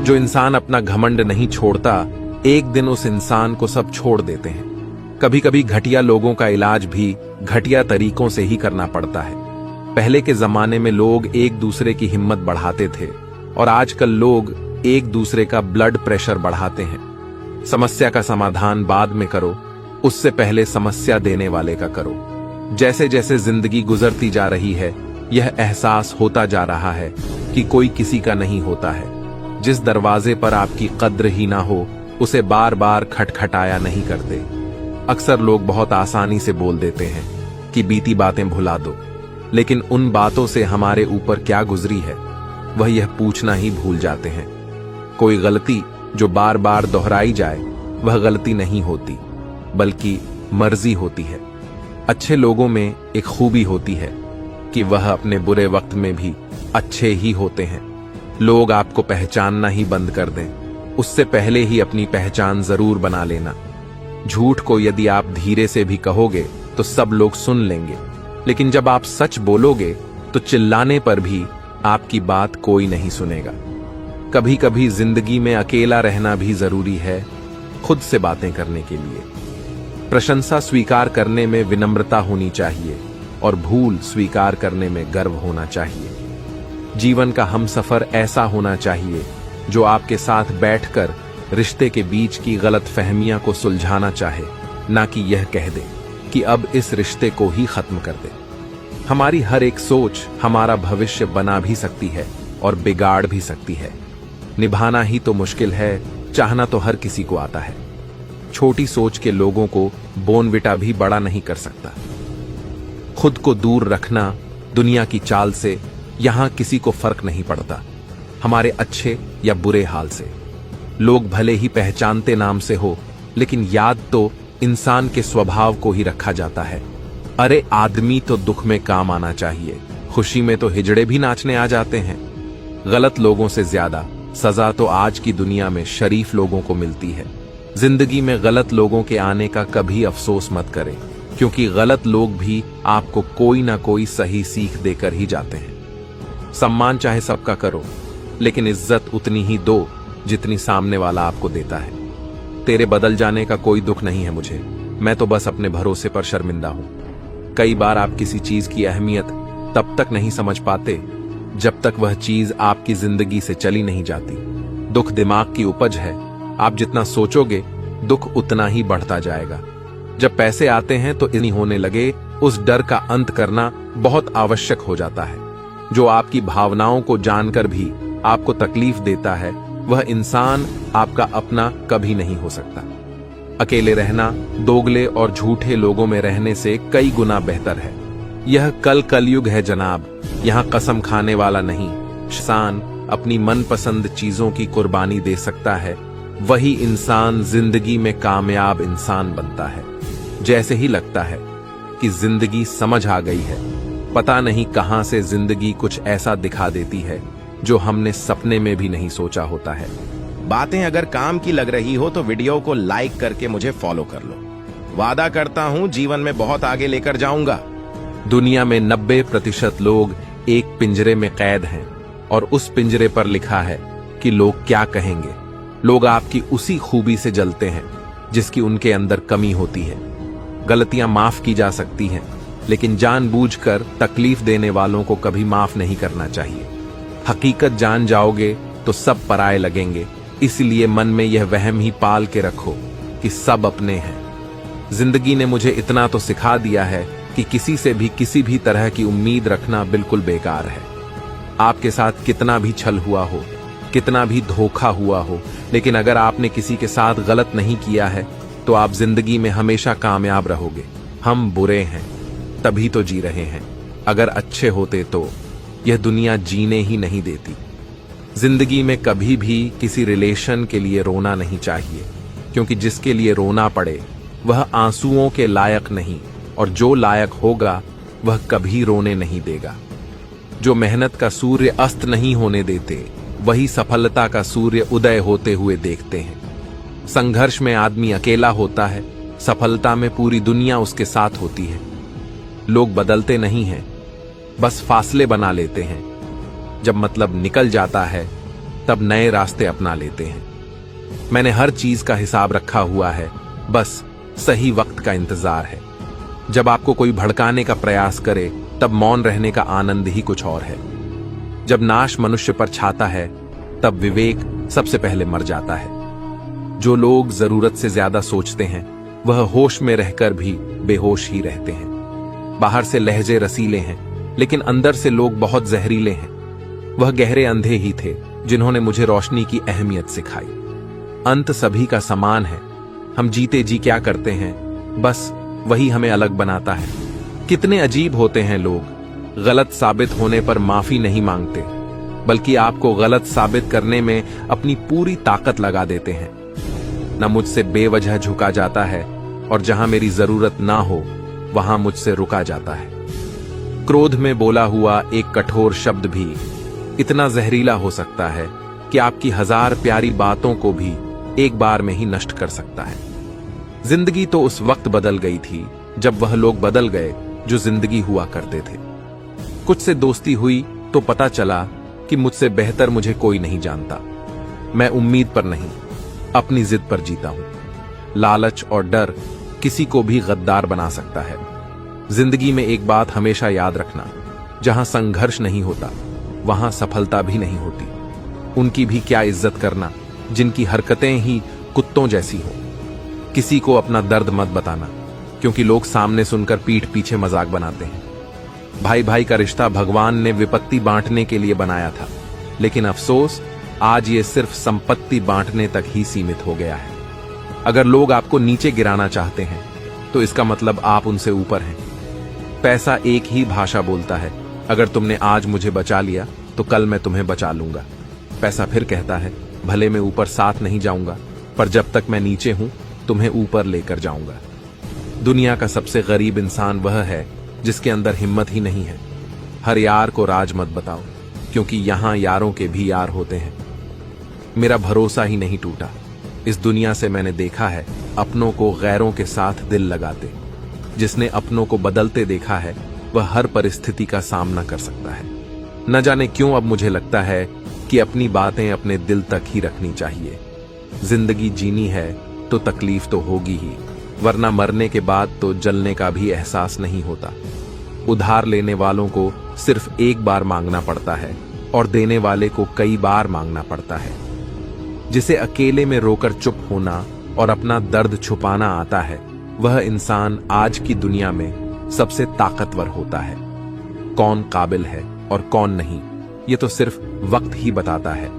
जो इंसान अपना घमंड नहीं छोड़ता, एक दिन उस इंसान को सब छोड़ देते हैं। कभी कभी घटिया लोगों का इलाज भी घटिया तरीकों से ही करना पड़ता है। पहले के जमाने में लोग एक दूसरे की हिम्मत बढ़ाते थे और आजकल लोग एक दूसरे का ब्लड प्रेशर बढ़ाते हैं। समस्या का समाधान बाद में करो, उससे पहले समस्या देने वाले का करो। जैसे जैसे जिंदगी गुजरती जा रही है, यह एहसास होता जा रहा है कि कोई किसी का नहीं होता है। जिस दरवाजे पर आपकी कद्र ही ना हो, उसे बार बार खटखटाया नहीं करते। अक्सर लोग बहुत आसानी से बोल देते हैं कि बीती बातें भुला दो, लेकिन उन बातों से हमारे ऊपर क्या गुजरी है वह यह पूछना ही भूल जाते हैं। कोई गलती जो बार बार दोहराई जाए वह गलती नहीं होती, बल्कि मर्जी होती है। अच्छे लोगों में एक खूबी होती है कि वह अपने बुरे वक्त में भी अच्छे ही होते हैं। लोग आपको पहचानना ही बंद कर दें, उससे पहले ही अपनी पहचान जरूर बना लेना। झूठ को यदि आप धीरे से भी कहोगे तो सब लोग सुन लेंगे, लेकिन जब आप सच बोलोगे तो चिल्लाने पर भी आपकी बात कोई नहीं सुनेगा। कभी कभी जिंदगी में अकेला रहना भी जरूरी है, खुद से बातें करने के लिए। प्रशंसा स्वीकार करने में विनम्रता होनी चाहिए और भूल स्वीकार करने में गर्व होना चाहिए। जीवन का हमसफर ऐसा होना चाहिए जो आपके साथ बैठकर रिश्ते के बीच की गलतफहमियां को सुलझाना चाहे, ना कि यह कह दे कि अब इस रिश्ते को ही खत्म कर दे। हमारी हर एक सोच हमारा भविष्य बना भी सकती है और बिगाड़ भी सकती है। निभाना ही तो मुश्किल है, चाहना तो हर किसी को आता है। छोटी सोच के लोगों को बोनविटा भी बड़ा नहीं कर सकता। खुद को दूर रखना दुनिया की चाल से यहां किसी को फर्क नहीं पड़ता, हमारे अच्छे या बुरे हाल से। लोग भले ही पहचानते नाम से हो, लेकिन याद तो इंसान के स्वभाव को ही रखा जाता है। अरे आदमी तो दुख में काम आना चाहिए, खुशी में तो हिजड़े भी नाचने आ जाते हैं। गलत लोगों से ज्यादा सजा तो आज की दुनिया में शरीफ लोगों को मिलती है। जिंदगी में गलत लोगों के आने का कभी अफसोस मत करें, क्योंकि गलत लोग भी आपको कोई ना कोई सही सीख देकर ही जाते हैं। सम्मान चाहे सबका करो, लेकिन इज्जत उतनी ही दो जितनी सामने वाला आपको देता है। तेरे बदल जाने का कोई दुख नहीं है मुझे, मैं तो बस अपने भरोसे पर शर्मिंदा हूं। कई बार आप किसी चीज की अहमियत तब तक नहीं समझ पाते जब तक वह चीज आपकी जिंदगी से चली नहीं जाती। दुख दिमाग की उपज है, आप जितना सोचोगे दुख उतना ही बढ़ता जाएगा। जब पैसे आते हैं तो इन्हीं होने लगे, उस डर का अंत करना बहुत आवश्यक हो जाता है। जो आपकी भावनाओं को जानकर भी आपको तकलीफ देता है, वह इंसान आपका अपना कभी नहीं हो सकता। अकेले रहना दोगले और झूठे लोगों में रहने से कई गुना बेहतर है। यह कलयुग है जनाब, यहाँ कसम खाने वाला नहीं। इंसान अपनी मनपसंद चीजों की कुर्बानी दे सकता है, वही इंसान जिंदगी में कामयाब इंसान बनता है। जैसे ही लगता है कि जिंदगी समझ आ गई है, पता नहीं कहां से जिंदगी कुछ ऐसा दिखा देती है जो हमने सपने में भी नहीं सोचा होता है। बातें अगर काम की लग रही हो तो वीडियो को लाइक करके मुझे फॉलो कर लो। वादा करता हूं जीवन में बहुत आगे लेकर जाऊंगा। दुनिया में 90% लोग एक पिंजरे में कैद हैं और उस पिंजरे पर लिखा है कि लोग क्या कहेंगे। लोग आपकी उसी खूबी से जलते हैं जिसकी उनके अंदर कमी होती है। गलतियां माफ की जा सकती हैं, लेकिन जानबूझकर तकलीफ देने वालों को कभी माफ नहीं करना चाहिए। हकीकत जान जाओगे तो सब पराए लगेंगे, इसलिए मन में यह वहम ही पाल के रखो कि सब अपने हैं। जिंदगी ने मुझे इतना तो सिखा दिया है कि किसी से भी किसी भी तरह की उम्मीद रखना बिल्कुल बेकार है। आपके साथ कितना भी छल हुआ हो, कितना भी धोखा हुआ हो, लेकिन अगर आपने किसी के साथ गलत नहीं किया है तो आप जिंदगी में हमेशा कामयाब रहोगे। हम बुरे हैं तभी तो जी रहे हैं, अगर अच्छे होते तो यह दुनिया जीने ही नहीं देती। जिंदगी में कभी भी किसी रिलेशन के लिए रोना नहीं चाहिए, क्योंकि जिसके लिए रोना पड़े वह आंसुओं के लायक नहीं, और जो लायक होगा वह कभी रोने नहीं देगा। जो मेहनत का सूर्य अस्त नहीं होने देते, वही सफलता का सूर्य उदय होते हुए देखते हैं। संघर्ष में आदमी अकेला होता है, सफलता में पूरी दुनिया उसके साथ होती है। लोग बदलते नहीं हैं, बस फासले बना लेते हैं। जब मतलब निकल जाता है तब नए रास्ते अपना लेते हैं। मैंने हर चीज का हिसाब रखा हुआ है, बस सही वक्त का इंतजार है। जब आपको कोई भड़काने का प्रयास करे तब मौन रहने का आनंद ही कुछ और है। जब नाश मनुष्य पर छाता है तब विवेक सबसे पहले मर जाता है। जो लोग जरूरत से ज्यादा सोचते हैं वह होश में रहकर भी बेहोश ही रहते हैं। बाहर से लहजे रसीले हैं लेकिन अंदर से लोग बहुत जहरीले हैं। वह गहरे अंधे ही थे जिन्होंने मुझे रोशनी की अहमियत सिखाई। अंत सभी का समान है। हम जीते जी क्या करते हैं, बस वही हमें अलग बनाता है। कितने अजीब होते हैं लोग, गलत साबित होने पर माफी नहीं मांगते, बल्कि आपको गलत साबित करने में अपनी पूरी ताकत लगा देते हैं। न मुझसे बेवजह झुका जाता है और जहां मेरी जरूरत ना हो वहां मुझसे रुका जाता है। क्रोध में बोला हुआ एक कठोर शब्द भी इतना जहरीला हो सकता है कि आपकी 1000 प्यारी बातों को भी एक बार में ही नष्ट कर सकता है। जिंदगी तो उस वक्त बदल गई थी जब वह लोग बदल गए जो जिंदगी हुआ करते थे। कुछ से दोस्ती हुई तो पता चला कि मुझसे बेहतर मुझे कोई नहीं जानता। मैं उम्मीद पर नहीं, अपनी जिद पर जीता हूं। लालच और डर किसी को भी गद्दार बना सकता है। जिंदगी में एक बात हमेशा याद रखना, जहां संघर्ष नहीं होता वहां सफलता भी नहीं होती। उनकी भी क्या इज्जत करना जिनकी हरकतें ही कुत्तों जैसी हो। किसी को अपना दर्द मत बताना, क्योंकि लोग सामने सुनकर पीठ पीछे मजाक बनाते हैं। भाई भाई का रिश्ता भगवान ने विपत्ति बांटने के लिए बनाया था, लेकिन अफसोस आज ये सिर्फ संपत्ति बांटने तक ही सीमित हो गया है। अगर लोग आपको नीचे गिराना चाहते हैं तो इसका मतलब आप उनसे ऊपर हैं। पैसा एक ही भाषा बोलता है, अगर तुमने आज मुझे बचा लिया तो कल मैं तुम्हें बचा लूंगा। पैसा फिर कहता है, भले मैं ऊपर साथ नहीं जाऊंगा, पर जब तक मैं नीचे हूं तुम्हें ऊपर लेकर जाऊंगा। दुनिया का सबसे गरीब इंसान वह है जिसके अंदर हिम्मत ही नहीं है। हर यार को राज मत बताओ, क्योंकि यहां यारों के भी यार होते हैं। मेरा भरोसा ही नहीं टूटा। इस दुनिया से मैंने देखा है अपनों को गैरों के साथ दिल लगाते। जिसने अपनों को बदलते देखा है वह हर परिस्थिति का सामना कर सकता है। न जाने क्यों अब मुझे लगता है कि अपनी बातें अपने दिल तक ही रखनी चाहिए। जिंदगी जीनी है तो तकलीफ तो होगी ही, वरना मरने के बाद तो जलने का भी एहसास नहीं होता। उधार लेने वालों को सिर्फ एक बार मांगना पड़ता है और देने वाले को कई बार मांगना पड़ता है। जिसे अकेले में रोकर चुप होना और अपना दर्द छुपाना आता है, वह इंसान आज की दुनिया में सबसे ताकतवर होता है। कौन काबिल है और कौन नहीं, ये तो सिर्फ वक्त ही बताता है।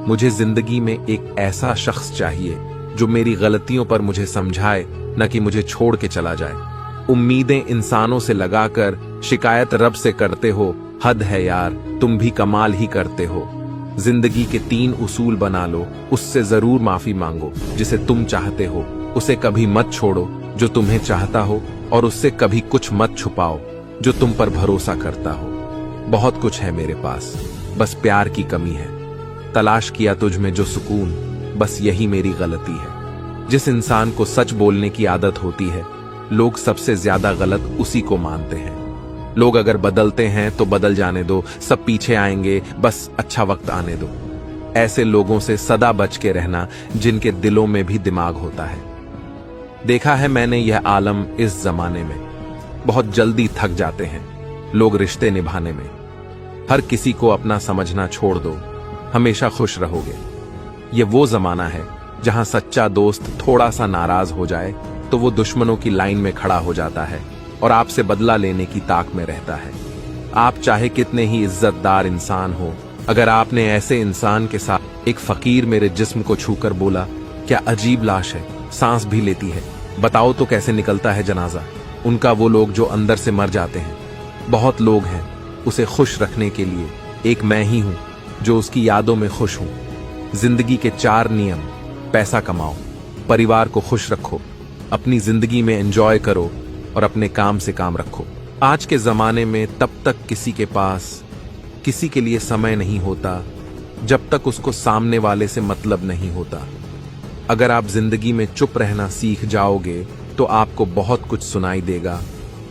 मुझे जिंदगी में एक ऐसा शख्स चाहिए जो मेरी गलतियों पर मुझे समझाए, न कि मुझे छोड़ के चला जाए। उम्मीदें इंसानों से लगाकर शिकायत रब से करते हो, हद है यार, तुम भी कमाल ही करते हो। जिंदगी के 3 उसूल बना लो, उससे जरूर माफी मांगो जिसे तुम चाहते हो, उसे कभी मत छोड़ो जो तुम्हें चाहता हो, और उससे कभी कुछ मत छुपाओ जो तुम पर भरोसा करता हो। बहुत कुछ है मेरे पास, बस प्यार की कमी है। तलाश किया तुझ में जो सुकून, बस यही मेरी गलती है। जिस इंसान को सच बोलने की आदत होती है, लोग सबसे ज्यादा गलत उसी को मानते हैं। लोग अगर बदलते हैं तो बदल जाने दो, सब पीछे आएंगे, बस अच्छा वक्त आने दो। ऐसे लोगों से सदा बच के रहना जिनके दिलों में भी दिमाग होता है। देखा है मैंने यह आलम इस जमाने में, बहुत जल्दी थक जाते हैं लोग रिश्ते निभाने में। हर किसी को अपना समझना छोड़ दो, हमेशा खुश रहोगे। ये वो जमाना है जहां सच्चा दोस्त थोड़ा सा नाराज हो जाए तो वो दुश्मनों की लाइन में खड़ा हो जाता है और आपसे बदला लेने की ताक में रहता है। आप चाहे कितने ही इज्जतदार इंसान हो, अगर आपने ऐसे इंसान के साथ एक फकीर मेरे जिस्म को छूकर बोला, क्या अजीब लाश है, सांस भी लेती है, बताओ तो कैसे निकलता है जनाजा। उनका वो लोग जो अंदर से मर जाते हैं। बहुत लोग हैं उसे खुश रखने के लिए, एक मैं ही हूं जो उसकी यादों में खुश हूं। जिंदगी के 4 नियम: पैसा कमाओ, परिवार को खुश रखो, अपनी जिंदगी में एंजॉय करो और अपने काम से काम रखो। आज के जमाने में तब तक किसी के पास किसी के लिए समय नहीं होता जब तक उसको सामने वाले से मतलब नहीं होता। अगर आप जिंदगी में चुप रहना सीख जाओगे तो आपको बहुत कुछ सुनाई देगा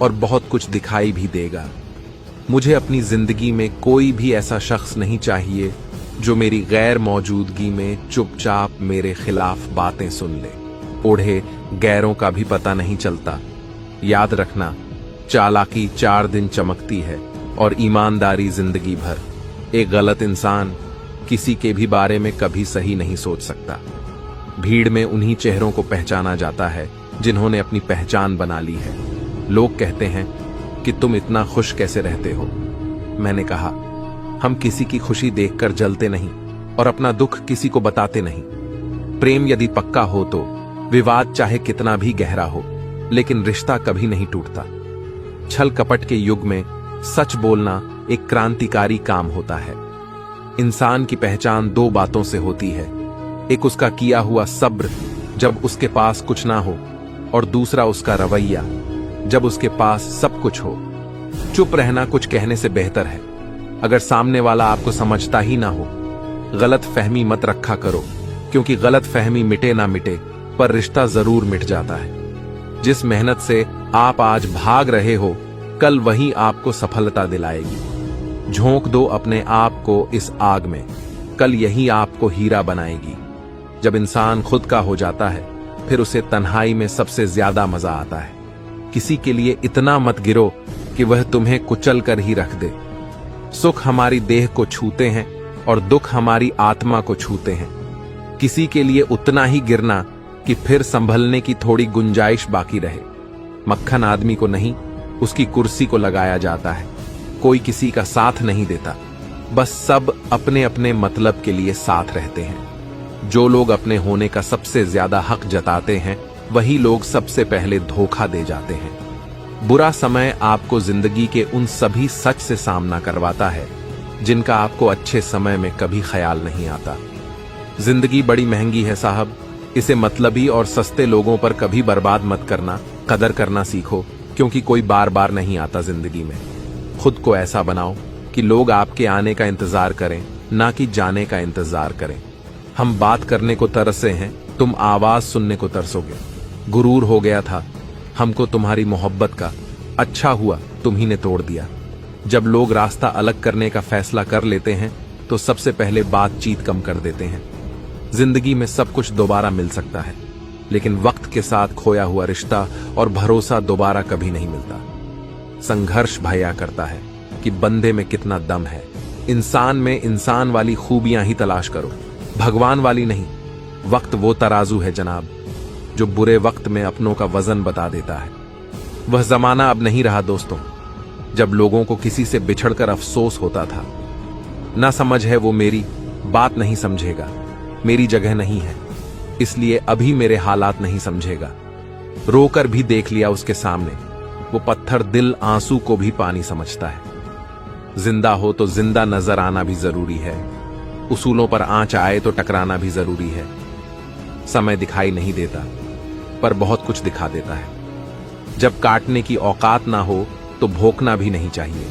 और बहुत कुछ दिखाई भी देगा। मुझे अपनी जिंदगी में कोई भी ऐसा शख्स नहीं चाहिए जो मेरी गैर मौजूदगी में चुपचाप मेरे खिलाफ बातें सुन ले। ओढ़े गैरों का भी पता नहीं चलता। याद रखना, चालाकी 4 दिन चमकती है और ईमानदारी जिंदगी भर। एक गलत इंसान किसी के भी बारे में कभी सही नहीं सोच सकता। भीड़ में उन्हीं चेहरों को पहचाना जाता है जिन्होंने अपनी पहचान बना ली है। लोग कहते हैं कि तुम इतना खुश कैसे रहते हो। मैंने कहा, हम किसी की खुशी देखकर जलते नहीं और अपना दुख किसी को बताते नहीं। प्रेम यदि पक्का हो तो विवाद चाहे कितना भी गहरा हो, लेकिन रिश्ता कभी नहीं टूटता। छल कपट के युग में सच बोलना एक क्रांतिकारी काम होता है। इंसान की पहचान 2 बातों से होती है, एक उसका किया हुआ सब्र जब उसके पास कुछ ना हो, और दूसरा उसका रवैया जब उसके पास सब कुछ हो। चुप रहना कुछ कहने से बेहतर है। अगर सामने वाला आपको समझता ही ना हो, गलत फहमी मत रखा करो, क्योंकि गलत फहमी मिटे ना मिटे पर रिश्ता जरूर मिट जाता है। जिस मेहनत से आप आज भाग रहे हो, कल वही आपको सफलता दिलाएगी। झोंक दो अपने आप को इस आग में, कल यही आपको हीरा बनाएगी। जब इंसान खुद का हो जाता है, फिर उसे तन्हाई में सबसे ज्यादा मजा आता है। किसी के लिए इतना मत गिरो कि वह तुम्हें कुचल कर ही रख दे। सुख हमारी देह को छूते हैं और दुख हमारी आत्मा को छूते हैं। किसी के लिए उतना ही गिरना कि फिर संभलने की थोड़ी गुंजाइश बाकी रहे। मक्खन आदमी को नहीं, उसकी कुर्सी को लगाया जाता है। कोई किसी का साथ नहीं देता, बस सब अपने अपने मतलब के लिए साथ रहते हैं। जो लोग अपने होने का सबसे ज्यादा हक जताते हैं, वही लोग सबसे पहले धोखा दे जाते हैं। बुरा समय आपको जिंदगी के उन सभी सच से सामना करवाता है जिनका आपको अच्छे समय में कभी ख्याल नहीं आता। जिंदगी बड़ी महंगी है साहब, इसे मतलबी और सस्ते लोगों पर कभी बर्बाद मत करना। कदर करना सीखो, क्योंकि कोई बार बार नहीं आता जिंदगी में। खुद को ऐसा बनाओ कि लोग आपके आने का इंतजार करें, ना कि जाने का इंतजार करें। हम बात करने को तरसे हैं, तुम आवाज सुनने को तरसोगे। गुरूर हो गया था हमको तुम्हारी मोहब्बत का, अच्छा हुआ तुम ही ने तोड़ दिया। जब लोग रास्ता अलग करने का फैसला कर लेते हैं, तो सबसे पहले बातचीत कम कर देते हैं। जिंदगी में सब कुछ दोबारा मिल सकता है, लेकिन वक्त के साथ खोया हुआ रिश्ता और भरोसा दोबारा कभी नहीं मिलता। संघर्ष भया करता है कि बंदे में कितना दम है। इंसान में इंसान वाली खूबियां ही तलाश करो, भगवान वाली नहीं। वक्त वो तराजू है जनाब, जो बुरे वक्त में अपनों का वजन बता देता है। वह जमाना अब नहीं रहा दोस्तों, जब लोगों को किसी से बिछड़कर अफसोस होता था। ना समझ है वो मेरी बात नहीं समझेगा, मेरी जगह नहीं है, इसलिए अभी मेरे हालात नहीं समझेगा। रोकर भी देख लिया उसके सामने, वो पत्थर दिल आंसू को भी पानी समझता है। जिंदा हो तो जिंदा नजर आना भी जरूरी है, उसूलों पर आंच आए तो टकराना भी जरूरी है। समय दिखाई नहीं देता, पर बहुत कुछ दिखा देता है। जब काटने की औकात ना हो तो भोंकना भी नहीं चाहिए।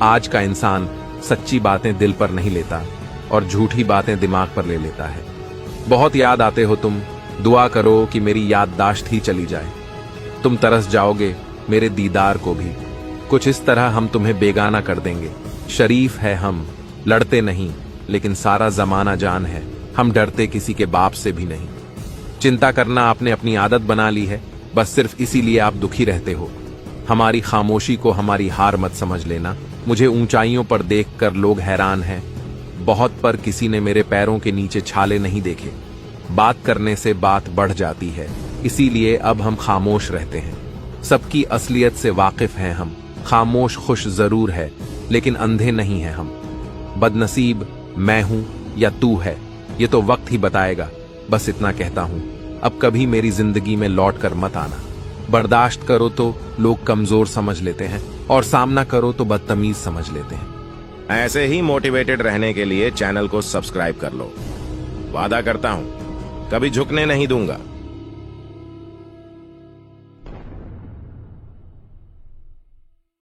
आज का इंसान सच्ची बातें दिल पर नहीं लेता और झूठी बातें दिमाग पर ले लेता है। बहुत याद आते हो तुम, दुआ करो कि मेरी याददाश्त ही चली जाए। तुम तरस जाओगे मेरे दीदार को भी। कुछ इस तरह हम तुम्हें बेगाना कर देंगे। शरीफ है हम, लड़ते नहीं, लेकिन सारा जमाना जान है, हम डरते किसी के बाप से भी नहीं। चिंता करना आपने अपनी आदत बना ली है, बस सिर्फ इसीलिए आप दुखी रहते हो। हमारी खामोशी को हमारी हार मत समझ लेना। मुझे ऊंचाइयों पर देखकर लोग हैरान हैं, बहुत पर किसी ने मेरे पैरों के नीचे छाले नहीं देखे। बात करने से बात बढ़ जाती है, इसीलिए अब हम खामोश रहते हैं। सबकी असलियत से वाकिफ हैं हम। खामोश खुश जरूर है, लेकिन अंधे नहीं हैं हम। बदनसीब मैं हूं या तू है, ये तो वक्त ही बताएगा। बस इतना कहता हूं, अब कभी मेरी जिंदगी में लौट कर मत आना। बर्दाश्त करो तो लोग कमजोर समझ लेते हैं, और सामना करो तो बदतमीज समझ लेते हैं। ऐसे ही मोटिवेटेड रहने के लिए चैनल को सब्सक्राइब कर लो। वादा करता हूं, कभी झुकने नहीं दूंगा।